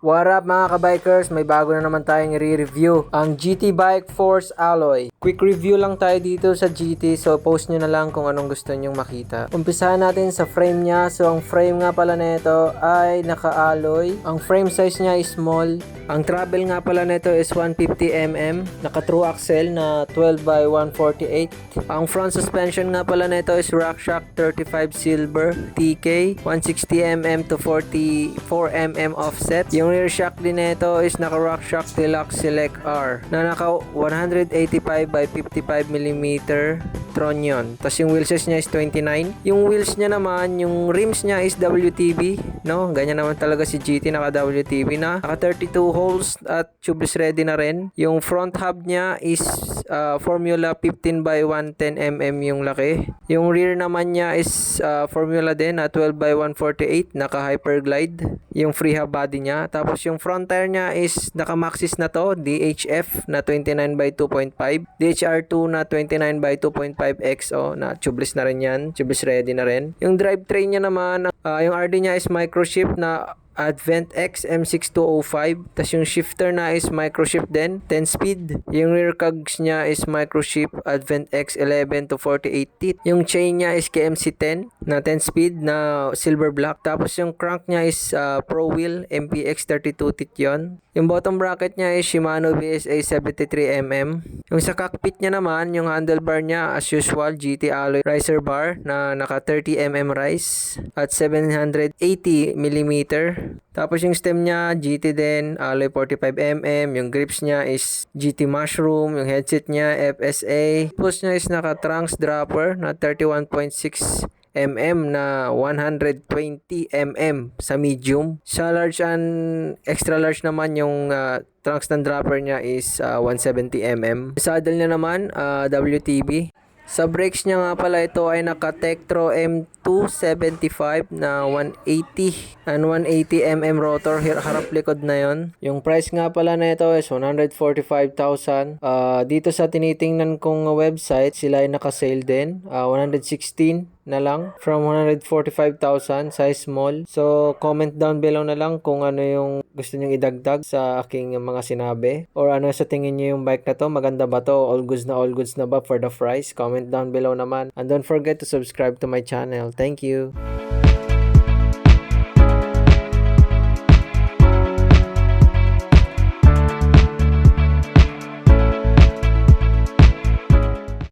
What up mga kabikers? May bago na naman tayong i-review. Ang GT Bike Force Alloy. Quick review lang tayo dito sa GT. So post nyo na lang kung anong gusto nyong makita. Umpisahan natin sa frame niya. So ang frame nga pala nito ay naka-alloy. Ang frame size niya is small. Ang travel nga pala nito is 150mm. Naka true axle na 12 by 148. Ang front suspension nga pala nito is RockShox 35 silver TK 160mm to 44mm offset. Yung rear shock din nito is naka RockShox Deluxe Select R na naka 185 by 55mm trunnion. Tapos yung wheel size niya is 29. Yung wheels niya naman, yung rims niya is WTB, no? Ganyan naman talaga si GT, naka WTB na. Naka 32 holes at tubeless ready na rin. Yung front hub niya is Formula 15 by 110mm yung laki. Yung rear naman niya is Formula din na 12 by 148, naka Hyperglide yung free hub body niya. Tapos yung front tire niya is naka Maxxis na to, DHF na 29 by 2.5, DHR2 na 29 by 2.5 XO na tubeless na rin yan, tubeless ready na rin. Yung drivetrain niya naman, yung RD niya is microchip na Advent X M6205. Tapos yung shifter na is microchip din, 10 speed. Yung rear cogs niya is microchip Advent X 11 to 48 teeth. Yung chain niya is KMC10 na 10 speed na silver black. Tapos yung crank niya is Pro Wheel MPX 32 teeth yon. Yung bottom bracket niya is Shimano BSA 73mm. Yung sa cockpit niya naman, yung handlebar niya as usual GT Alloy riser bar na naka 30mm rise at 780mm. Tapos yung stem niya GT din, Alloy 45mm. Yung grips niya is GT Mushroom. Yung headset niya FSA. Push niya is naka trunks dropper na 31.6mm na 120mm sa medium. Sa large and extra large naman yung trunks ng dropper niya is 170mm. Sa saddle niya naman WTB. Sa brakes niya nga pala ito ay naka Tektro M275 na 180 and 180mm rotor, harap likod na yon. Yung price nga pala na ito is 145,000. Dito sa tinitingnan kong website, sila ay naka-sale din. 116 na lang from 145,000, size small. So comment down below na lang kung ano yung gusto nyong idagdag sa aking mga sinabi, or ano sa tingin niyo yung bike na to, maganda ba to, all goods na ba for the price. Comment down below naman, and don't forget to subscribe to my channel. Thank you.